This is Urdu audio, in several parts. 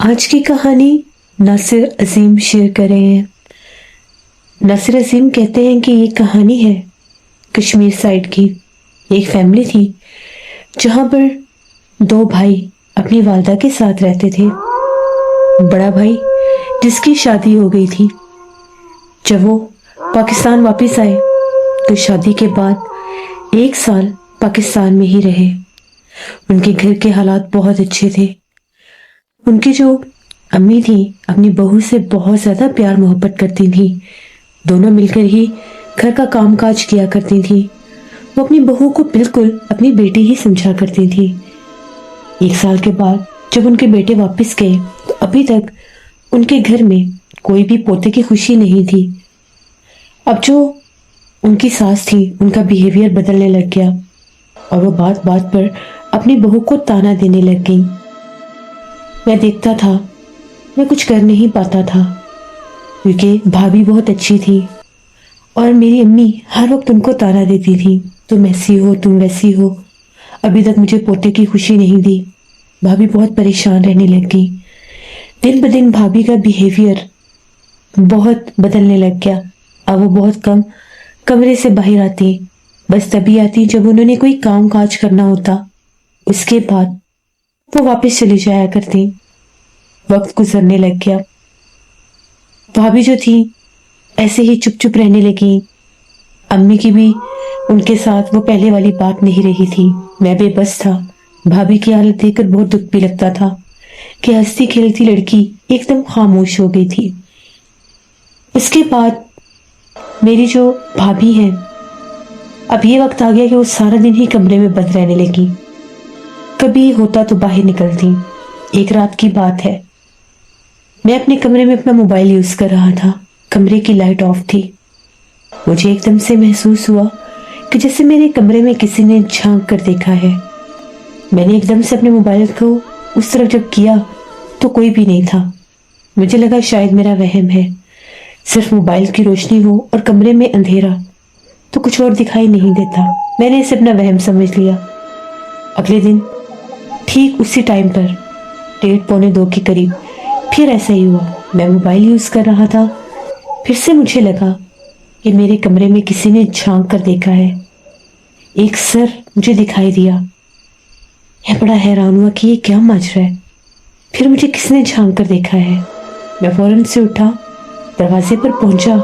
آج کی کہانی ناصر عظیم شیئر کر رہے ہیں۔ ناصر عظیم کہتے ہیں کہ یہ کہانی ہے کشمیر سائڈ کی۔ ایک فیملی تھی جہاں پر 2 بھائی اپنی والدہ کے ساتھ رہتے تھے۔ بڑا بھائی جس کی شادی ہو گئی تھی، جب وہ پاکستان واپس آئے تو شادی کے بعد 1 سال پاکستان میں ہی رہے۔ ان کے گھر کے حالات بہت اچھے تھے۔ ان کی جو امی تھی اپنی بہو سے بہت زیادہ پیار محبت کرتی تھی۔ دونوں مل کر ہی گھر کا کام کاج کیا کرتی تھی۔ وہ اپنی بہو کو بالکل اپنی بیٹی ہی سمجھا کرتی تھی۔ 1 سال کے بعد جب ان کے بیٹے واپس گئے تو ابھی تک ان کے گھر میں کوئی بھی پوتے کی خوشی نہیں تھی۔ اب جو ان کی ساس تھی ان کا بیہیویئر بدلنے لگ گیا اور وہ بات بات پر اپنی بہو کو تانا دینے لگ گئی۔ میں دیکھتا تھا، میں کچھ کر نہیں پاتا تھا کیونکہ بھابھی بہت اچھی تھی اور میری امی ہر وقت ان کو تانا دیتی تھی، تم ایسی ہو، تم ویسی ہو، ابھی تک مجھے پوتے کی خوشی نہیں دی۔ بھابھی بہت پریشان رہنے لگ گئی۔ دن بدن بھابھی کا بیہیویئر بہت بدلنے لگ گیا۔ اب وہ بہت کم کمرے سے باہر آتی، بس تبھی آتی جب انہوں نے کوئی کام کاج کرنا ہوتا۔ اس کے بعد وہ واپس چلی جایا کرتی۔ وقت گزرنے لگ گیا۔ بھابھی جو تھی ایسے ہی چپ چپ رہنے لگی۔ امی کی بھی ان کے ساتھ وہ پہلے والی بات نہیں رہی تھی۔ میں بے بس تھا۔ بھابھی کی حالت دیکھ کر بہت دکھ بھی لگتا تھا کہ ہنستی کھیلتی لڑکی ایک دم خاموش ہو گئی تھی۔ اس کے بعد میری جو بھابھی ہے، اب یہ وقت آ گیا کہ وہ سارا دن ہی کمرے میں بند رہنے لگی۔ کبھی ہوتا تو باہر نکلتی۔ ایک رات کی بات ہے، میں اپنے کمرے میں اپنا موبائل یوز کر رہا تھا۔ کمرے کی لائٹ آف تھی۔ مجھے ایک دم سے محسوس ہوا کہ جیسے میرے کمرے میں کسی نے جھانک کر دیکھا ہے۔ میں نے ایک دم سے اپنے موبائل کو اس طرف جب کیا تو کوئی بھی نہیں تھا۔ مجھے لگا شاید میرا وہم ہے، صرف موبائل کی روشنی ہو اور کمرے میں اندھیرا تو کچھ اور دکھائی نہیں دیتا۔ میں نے اسے اپنا وہم سمجھ لیا۔ اگلے دن ٹھیک اسی ٹائم پر 1:30 پونے 2 کے قریب پھر ایسا ہی ہوا۔ میں موبائل یوز کر رہا تھا، پھر سے مجھے لگا کہ میرے کمرے میں کسی نے جھانک کر دیکھا ہے۔ ایک سر مجھے دکھائی دیا۔ میں بڑا حیران ہوا کہ یہ کیا ماجرا ہے، پھر مجھے کس نے جھانک کر دیکھا ہے۔ میں فوراً سے اٹھا، دروازے پر پہنچا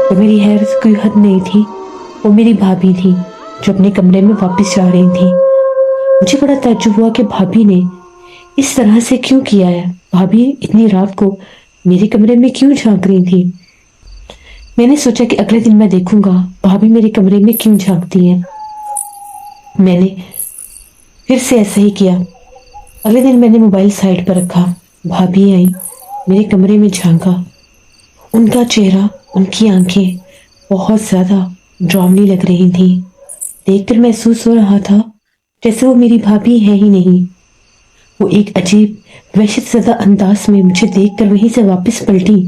تو میری حیرت کوئی حد نہیں تھی۔ وہ میری بھابھی تھی جو اپنے کمرے میں واپس جا رہی تھی۔ مجھے بڑا تعجب ہوا کہ بھابھی نے اس طرح سے کیوں کیا ہے۔ بھابھی اتنی رات کو میرے کمرے میں کیوں جھانک رہی تھی۔ میں نے سوچا کہ اگلے دن میں دیکھوں گا بھابھی میرے کمرے میں کیوں جھانکتی ہیں۔ میں نے پھر سے ایسا ہی کیا۔ اگلے دن میں نے موبائل سائڈ پر رکھا۔ بھابھی آئی، میرے کمرے میں جھانکا۔ ان کا چہرہ، ان کی آنکھیں بہت زیادہ ڈراؤنی لگ رہی تھیں۔ دیکھ کر محسوس ہو رہا تھا جیسے وہ میری بھابھی ہے ہی نہیں۔ وہ ایک عجیب وحشت زدہ انداز میں مجھے دیکھ کر وہیں سے واپس پلٹی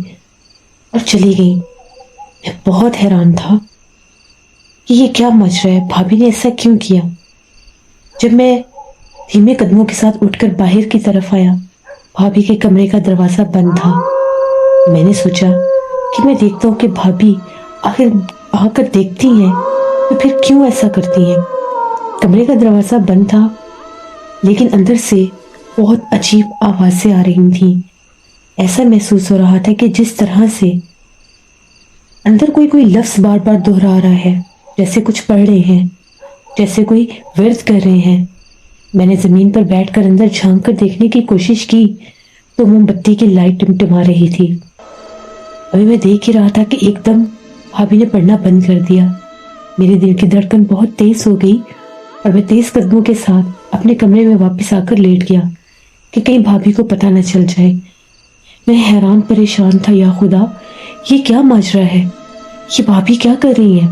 اور چلی گئی۔ میں بہت حیران تھا کہ یہ کیا ماجرا ہے، بھابھی نے ایسا کیوں کیا۔ جب میں دھیمے قدموں کے ساتھ اٹھ کر باہر کی طرف آیا، بھابھی کے کمرے کا دروازہ بند تھا۔ میں نے سوچا کہ میں دیکھتا ہوں کہ بھابھی آخر آ کر دیکھتی ہیں تو پھر کیوں ایسا کرتی ہیں۔ کمرے کا دروازہ بند تھا لیکن اندر سے بہت عجیب آوازیں آ رہی تھیں۔ ایسا محسوس ہو رہا تھا کہ جس طرح سے اندر کوئی لفظ بار بار دہرا رہا ہے، جیسے کچھ پڑھ رہے ہیں، جیسے کوئی ورد کر رہے ہیں۔ میں نے زمین پر بیٹھ کر اندر جھانک کر دیکھنے کی کوشش کی تو موم بتی کی لائٹ ٹمٹما رہی تھی۔ ابھی میں دیکھ ہی رہا تھا کہ ایک دم بھابھی نے پڑھنا بند کر دیا۔ میرے دل کی دھڑکن بہت تیز ہو گئی اور میں تیز قدموں کے ساتھ اپنے کمرے میں واپس آ کر لیٹ گیا کہ کہیں بھابھی کو پتہ نہ چل جائے۔ میں حیران پریشان تھا، یا خدا یہ کیا ماجرا ہے، یہ بھابھی کیا کر رہی ہیں۔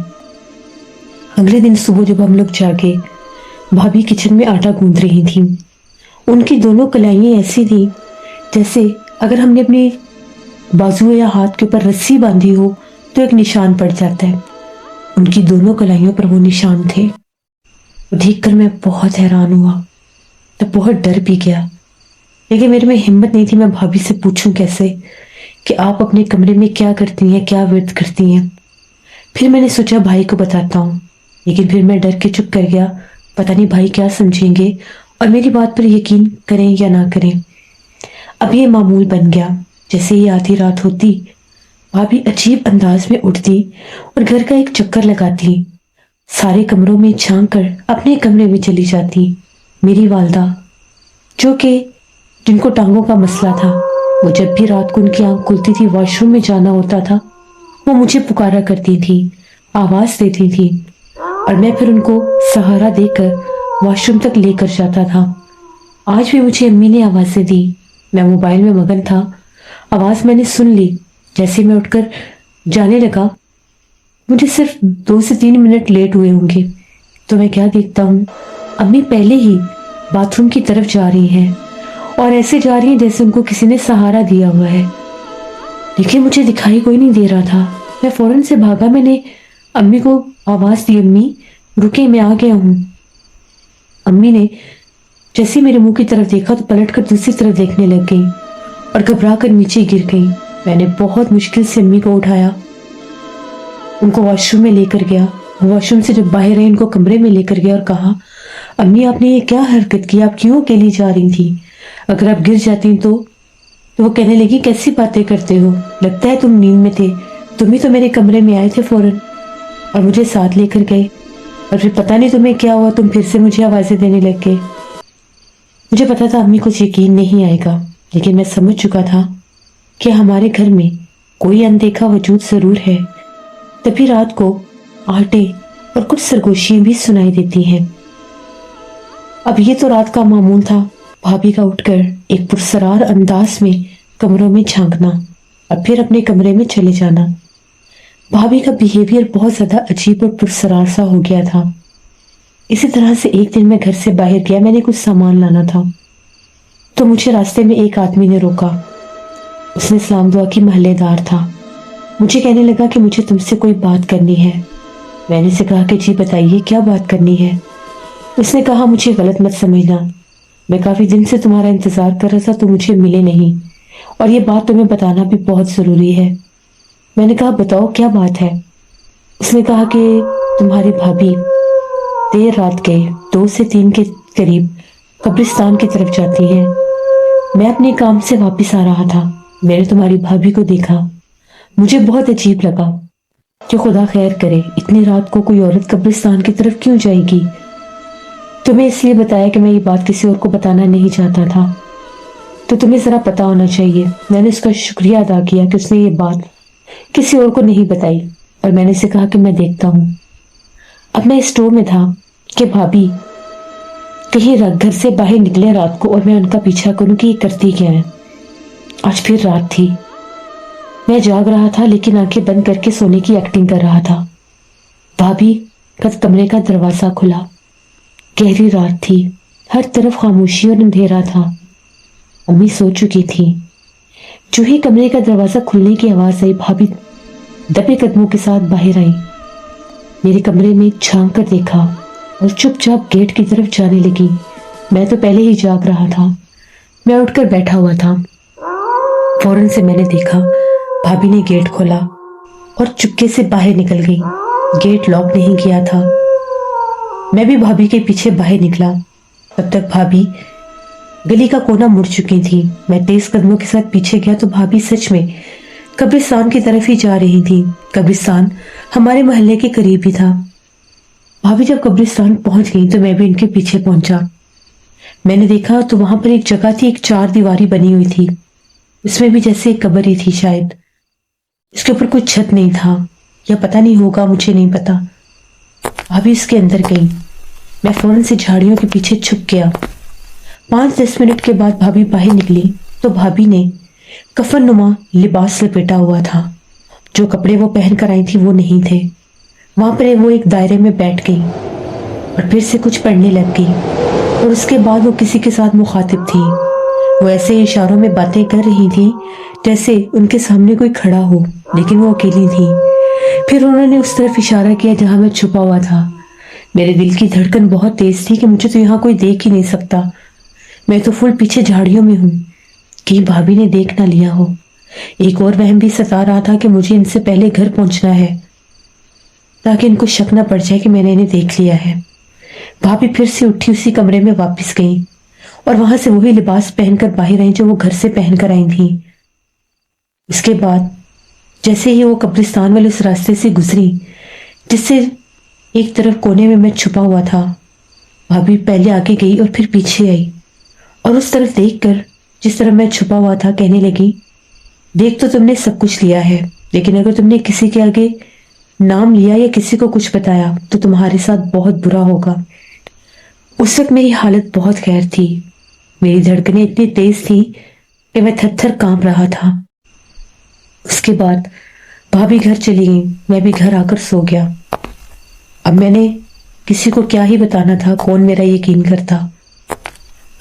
اگلے دن صبح جب ہم لوگ جاگے، بھابھی کچن میں آٹا گوندھ رہی تھیں۔ ان کی دونوں کلائیاں ایسی تھیں جیسے اگر ہم نے اپنی بازو یا ہاتھ کے اوپر رسی باندھی ہو تو ایک نشان پڑ جاتا ہے۔ ان کی دونوں کلائیوں پر وہ نشان تھے۔ وہ دیکھ کر میں بہت حیران ہوا، تو بہت ڈر بھی گیا، لیکن میرے میں ہمت نہیں تھی میں بھابھی سے پوچھوں کیسے کہ آپ اپنے کمرے میں کیا کرتی ہیں، کیا ورد کرتی ہیں۔ پھر میں نے سوچا بھائی کو بتاتا ہوں، لیکن پھر میں ڈر کے چپ کر گیا، پتہ نہیں بھائی کیا سمجھیں گے اور میری بات پر یقین کریں یا نہ کریں۔ اب یہ معمول بن گیا، جیسے ہی آدھی رات ہوتی بھابھی عجیب انداز میں اٹھتی اور گھر کا ایک چکر لگاتی، سارے کمروں میں جھانک کر اپنے کمرے میں چلی جاتی۔ میری والدہ جن کو ٹانگوں کا مسئلہ تھا، وہ جب بھی رات کو ان کی آنکھ کھلتی تھی واش روم میں جانا ہوتا تھا، وہ مجھے پکارا کرتی تھی، آواز دیتی تھی، اور میں پھر ان کو سہارا دے کر واش روم تک لے کر جاتا تھا۔ آج بھی مجھے امی نے آوازیں دی، میں موبائل میں مگن تھا، آواز میں نے سن لی۔ جیسے میں اٹھ کر جانے لگا، مجھے صرف 2 سے 3 منٹ لیٹ ہوئے ہوں گے، تو میں کیا دیکھتا ہوں، امی پہلے ہی باتھ روم کی طرف جا رہی ہیں، اور ایسے جا رہی ہیں جیسے ان کو کسی نے سہارا دیا ہوا ہے، لیکن مجھے دکھائی کوئی نہیں دے رہا تھا۔ میں فوراً سے بھاگا، میں نے امی کو آواز دی، امی رکے، میں آ گیا ہوں۔ امی نے جیسے میرے منہ کی طرف دیکھا تو پلٹ کر دوسری طرف دیکھنے لگ گئی اور گھبرا کر نیچے گر گئی۔ میں نے بہت مشکل سے امی کو اٹھایا، ان کو واش روم میں لے کر گیا۔ واش روم سے جب باہر آئی ان کو کمرے میں لے کر گیا اور کہا، امی آپ نے یہ کیا حرکت کی، آپ کیوں اکیلی جا رہی تھی، اگر آپ گر جاتی تو وہ کہنے لگی کیسی باتیں کرتے ہو، لگتا ہے تم نیند میں تھے، تم ہی تو میرے کمرے میں آئے تھے فوراً اور مجھے ساتھ لے کر گئے، اور پھر پتہ نہیں تمہیں کیا ہوا، تم پھر سے مجھے آوازیں دینے لگ گئے۔ مجھے پتا تھا امی کچھ یقین نہیں آئے گا، لیکن میں سمجھ چکا تھا کہ ہمارے گھر میں کوئی اندیکھا وجود ضرور ہے۔ تبھی رات کو آٹے اور کچھ سرگوشیاں بھی سنائی دیتی ہیں۔ اب یہ تو رات کا معمول تھا، بھابھی کا اٹھ کر ایک پرسرار انداز میں کمروں میں جھانکنا اور پھر اپنے کمرے میں چلے جانا۔ بھابھی کا بیہیویئر بہت زیادہ عجیب اور پرسرار سا ہو گیا تھا۔ اسی طرح سے ایک دن میں گھر سے باہر گیا، میں نے کچھ سامان لانا تھا، تو مجھے راستے میں ایک آدمی نے روکا۔ اس نے سلام دعا کی، محلے دار تھا، مجھے کہنے لگا کہ مجھے تم سے کوئی بات کرنی ہے۔ میں نے سے کہا کہ جی بتائیے کیا بات کرنی ہے۔ اس نے کہا مجھے غلط مت سمجھنا، میں کافی دن سے تمہارا انتظار کر رہا تھا، تو مجھے ملے نہیں، اور یہ بات تمہیں بتانا بھی بہت ضروری ہے۔ میں نے کہا بتاؤ کیا بات ہے۔ اس نے کہا کہ تمہاری بھابھی دیر رات کے 2 سے 3 کے قریب قبرستان کی طرف جاتی ہے۔ میں اپنے کام سے واپس آ رہا تھا، میں نے تمہاری بھابھی کو دیکھا، مجھے بہت عجیب لگا کہ خدا خیر کرے اتنی رات کو کوئی عورت قبرستان کی طرف کیوں جائے گی۔ تمہیں اس لیے بتایا کہ میں یہ بات کسی اور کو بتانا نہیں چاہتا تھا، تو تمہیں ذرا پتا ہونا چاہیے۔ میں نے اس کا شکریہ ادا کیا کہ اس نے یہ بات کسی اور کو نہیں بتائی، اور میں نے اسے کہا کہ میں دیکھتا ہوں۔ اب میں اسٹور میں تھا کہ بھابھی کہیں گھر سے باہر نکلے رات کو، اور میں ان کا پیچھا کروں کہ یہ کرتی کیا ہے۔ آج پھر رات تھی، میں جاگ رہا تھا لیکن آنکھیں بند کر کے سونے کی ایکٹنگ کر رہا تھا۔ بھابھی کا کمرے کا دروازہ کھلا، گہری رات تھی، ہر طرف خاموشی اور اندھیرا تھا۔ امی سو چکی تھی۔ جو ہی کمرے کا دروازہ کھلنے کی آواز آئی، بھابھی دبے قدموں کے ساتھ باہر آئی، میرے کمرے میں جھانک کر دیکھا اور چپ چاپ گیٹ کی طرف جانے لگی۔ میں تو پہلے ہی جاگ رہا تھا، میں اٹھ کر بیٹھا ہوا تھا۔ فوراً سے میں نے دیکھا بھابھی نے گیٹ کھولا اور چپکے سے باہر نکل گئی۔ گیٹ لاک نہیں کیا تھا۔ میں بھی بھابھی کے پیچھے باہر نکلا، تب تک بھابھی گلی کا کونا مڑ چکی تھی۔ میں تیز قدموں کے ساتھ پیچھے گیا تو بھابھی سچ میں قبرستان کی طرف ہی جا رہی تھی۔ قبرستان ہمارے محلے کے قریب ہی تھا۔ بھابھی جب قبرستان پہنچ گئی تو میں بھی ان کے پیچھے پہنچا۔ میں نے دیکھا تو وہاں پر ایک جگہ تھی، ایک 4 دیواری بنی ہوئی تھی، اس میں بھی جیسے ایک قبر ہی تھی، شاید اس کے اوپر کوئی چھت نہیں تھا، یا پتہ نہیں ہوگا، مجھے نہیں پتا۔ بھابھی اس کے اندر گئی، میں فوراً سے جھاڑیوں کے پیچھے چھپ گیا۔ 5-10 منٹ کے بعد بھابھی باہر نکلی تو بھابھی نے کفن نما لباس لپیٹا ہوا تھا۔ جو کپڑے وہ پہن کر آئی تھی وہ نہیں تھے۔ وہاں پر وہ ایک دائرے میں بیٹھ گئی اور پھر سے کچھ پڑھنے لگ گئی، اور اس کے بعد وہ کسی کے ساتھ مخاطب تھی۔ وہ ایسے اشاروں میں باتیں کر رہی تھی جیسے ان کے سامنے کوئی کھڑا ہو، لیکن وہ اکیلی تھی۔ پھر انہوں نے اس طرف اشارہ کیا جہاں میں چھپا ہوا تھا۔ میرے دل کی دھڑکن بہت تیز تھی کہ مجھے تو یہاں کوئی دیکھ ہی نہیں سکتا، میں تو فل پیچھے جھاڑیوں میں ہوں، کہ بھابھی نے دیکھ نہ لیا ہو۔ ایک اور وہم بھی ستا رہا تھا کہ مجھے ان سے پہلے گھر پہنچنا ہے تاکہ ان کو شک نہ پڑ جائے کہ میں نے انہیں دیکھ لیا ہے۔ بھابھی پھر سے اٹھی اسی کمرے میں واپس گئیں اور وہاں سے وہی لباس پہن کر باہر آئیں جو وہ گھر سے پہن کر آئی تھیں۔ اس کے بعد جیسے ہی وہ قبرستان والے اس راستے سے گزری جس سے ایک طرف کونے میں چھپا ہوا تھا، بھابھی پہلے آگے گئی اور پھر پیچھے آئی اور اس طرف دیکھ کر جس طرف میں چھپا ہوا تھا کہنے لگی، دیکھ تو تم نے سب کچھ لیا ہے، لیکن اگر تم نے کسی کے آگے نام لیا یا کسی کو کچھ بتایا تو تمہارے ساتھ بہت برا ہوگا۔ اس وقت میری حالت بہت خیر تھی، میری دھڑکنیں اتنی تیز تھی کہ میں تھر تھر کانپ رہا تھا۔ اس کے بعد بھابھی گھر چلی گئی، میں بھی گھر آ کر سو گیا۔ اب میں نے کسی کو کیا ہی بتانا تھا، کون میرا یقین کرتا۔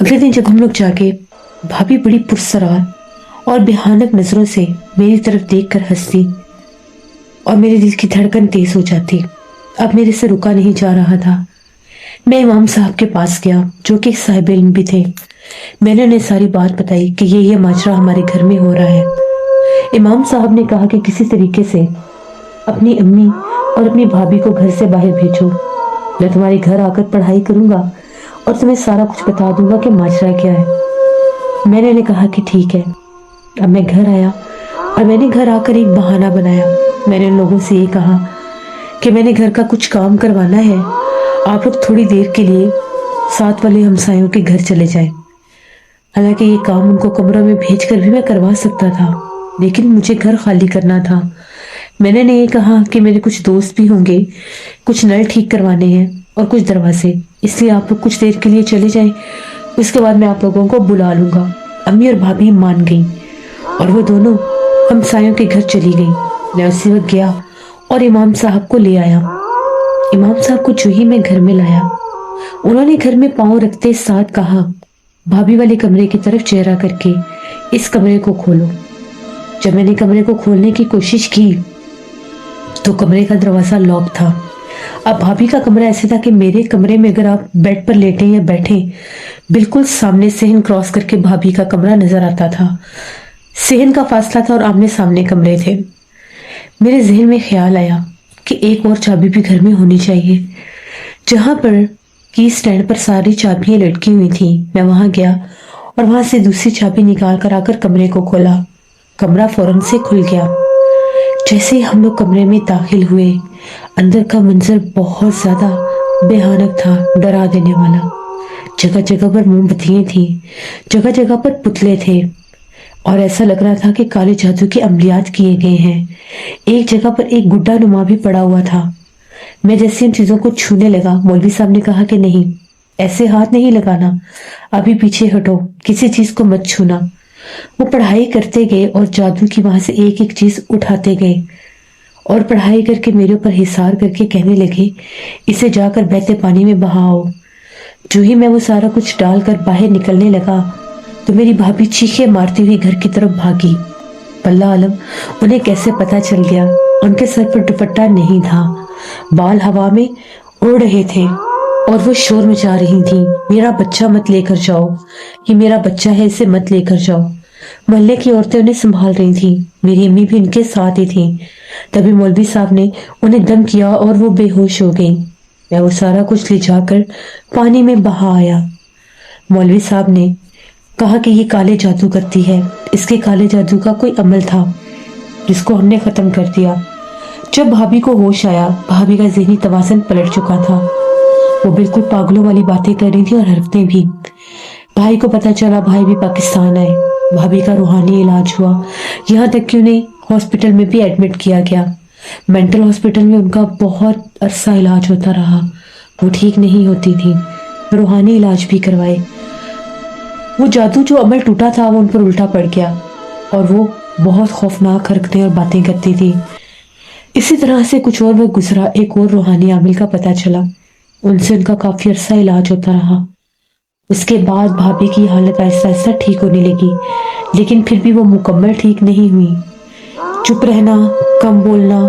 اگلے دن جب ہم لوگ جاگے، بھابھی بڑی پرسرار اور بھیانک نظروں سے میری طرف دیکھ کر ہنستی اور میرے دل کی دھڑکن تیز ہو جاتی۔ اب میرے سے رکا نہیں جا رہا تھا۔ میں امام صاحب کے پاس گیا جو کہ صاحب علم بھی تھے۔ میں نے انہیں ساری بات بتائی کہ یہ ماجرا ہمارے گھر میں ہو رہا ہے۔ امام صاحب نے کہا کہ کسی طریقے سے اپنی امی اور اپنی بھابھی کو گھر سے باہر بھیجو، میں تمہارے گھر آ کر پڑھائی کروں گا اور تمہیں سارا کچھ بتا دوں گا کہ ماجرا کیا ہے۔ میں نے انہیں کہا کہ ٹھیک ہے۔ اب میں گھر آیا اور میں نے گھر آ کر ایک بہانہ بنایا۔ میں نے ان لوگوں سے یہ کہا کہ میں نے گھر کا کچھ کام کروانا ہے، آپ لوگ تھوڑی دیر کے لیے ساتھ والے ہمسایوں کے گھر چلے جائیں۔ حالانکہ یہ کام ان کو کمروں میں بھیج کر بھی میں کروا سکتا تھا، لیکن مجھے گھر خالی کرنا تھا۔ میں نے یہ کہا کہ میرے کچھ دوست بھی ہوں گے، کچھ نل ٹھیک کروانے ہیں اور کچھ دروازے، اس لیے آپ لوگ کچھ دیر کے لیے چلے جائیں، اس کے بعد میں آپ لوگوں کو بلا لوں گا۔ امی اور بھابھی مان گئیں اور وہ دونوں ہمسایوں کے گھر چلی گئیں۔ میں اسی وقت گیا اور امام صاحب کو لے آیا۔ امام صاحب کو جو ہی میں گھر میں لایا، انہوں نے گھر میں پاؤں رکھتے ساتھ کہا، بھابھی والے کمرے کی طرف چہرہ کر کے اس کمرے کو کھولو۔ جب میں نے کمرے کو کھولنے کی کوشش کی تو کمرے کا دروازہ لاک تھا۔ اب بھابھی کا کمرہ ایسے تھا کہ میرے کمرے میں اگر آپ بیڈ پر لیٹیں یا بیٹھیں، بالکل سامنے صحن کراس کر کے بھابھی کا کمرہ نظر آتا تھا۔ صحن کا فاصلہ تھا اور آمنے سامنے کمرے تھے۔ میرے ذہن میں خیال آیا کہ ایک اور چابی بھی گھر میں ہونی چاہیے۔ جہاں پر کی سٹینڈ پر ساری چابیاں لٹکی ہوئی تھیں، میں وہاں گیا اور وہاں سے دوسری چابی نکال کر آ کر کمرے کو کھولا۔ کمرہ فوراً سے کھل گیا۔ جیسے ہم لوگ کمرے میں داخل ہوئے، اندر کا منظر بہت زیادہ بھیانک تھا، ڈرا دینے والا۔ جگہ جگہ پر موم بتیاں تھیں، جگہ جگہ پر پتلے تھے اور ایسا لگ رہا تھا کہ کالے جادو کے عملیات کیے گئے ہیں۔ ایک جگہ پر ایک گڈا نما بھی پڑا ہوا تھا۔ میں جیسے ان چیزوں کو چھونے لگا، مولوی صاحب نے کہا کہ نہیں، ایسے ہاتھ نہیں لگانا، ابھی پیچھے ہٹو، کسی چیز کو مت چھونا۔ وہ پڑھائی کرتے گئے اور جادو کی وہاں سے ایک ایک چیز اٹھاتے گئے اور پڑھائی کر کے میرے اوپر حصار کر کے کہنے لگے، اسے جا کر بہتے پانی میں بہاؤ۔ جو ہی میں وہ سارا کچھ ڈال کر باہر نکلنے لگا تو میری بھابھی چیخیں مارتی ہوئی گھر کی طرف بھاگی۔ اللہ عالم انہیں کیسے پتا چل گیا، ان کے سر پر دوپٹہ نہیں تھا، بال ہوا میں اڑ رہے تھے اور وہ شور مچا رہی تھیں، میرا بچہ مت لے کر جاؤ، یہ میرا بچہ ہے، اسے مت لے کر جاؤ۔ محلے کی عورتیں انہیں سنبھال رہی تھیں، میری امی بھی ان کے ساتھ ہی تھیں۔ تبھی مولوی صاحب نے انہیں دم کیا اور وہ بے ہوش ہو گئیں۔ میں وہ سارا کچھ لے جا کر پانی میں بہا آیا۔ مولوی صاحب نے کہا کہ یہ کالے جادو کرتی ہے، اس کے کالے جادو کا کوئی عمل تھا جس کو ہم نے ختم کر دیا۔ جب بھابھی کو ہوش آیا، بھابھی کا ذہنی توازن پلٹ چکا تھا، وہ بالکل پاگلوں والی باتیں کر رہی تھی اور حرکتیں بھی۔ بھائی کو پتا چلا، بھائی بھی پاکستان آئے، بھابھی کا روحانی علاج ہوا، یہاں تک کہ انہیں ہاسپٹل میں بھی ایڈمٹ کیا گیا۔ مینٹل ہاسپٹل میں ان کا بہت عرصہ علاج ہوتا رہا، وہ ٹھیک نہیں ہوتی تھی، روحانی علاج بھی کروائے۔ وہ جادو جو عمل ٹوٹا تھا وہ ان پر الٹا پڑ گیا اور وہ بہت خوفناک حرکتیں اور باتیں کرتی تھی۔ اسی طرح سے کچھ اور وقت گزرا، ایک اور روحانی عامل کا پتا چلا، ان سے ان کا کافی عرصہ علاج ہوتا رہا۔ اس کے بعد بھابھی کی حالت آہستہ آہستہ ٹھیک ہونے لگی، لیکن پھر بھی وہ مکمل ٹھیک نہیں ہوئی۔ چپ رہنا، کم بولنا،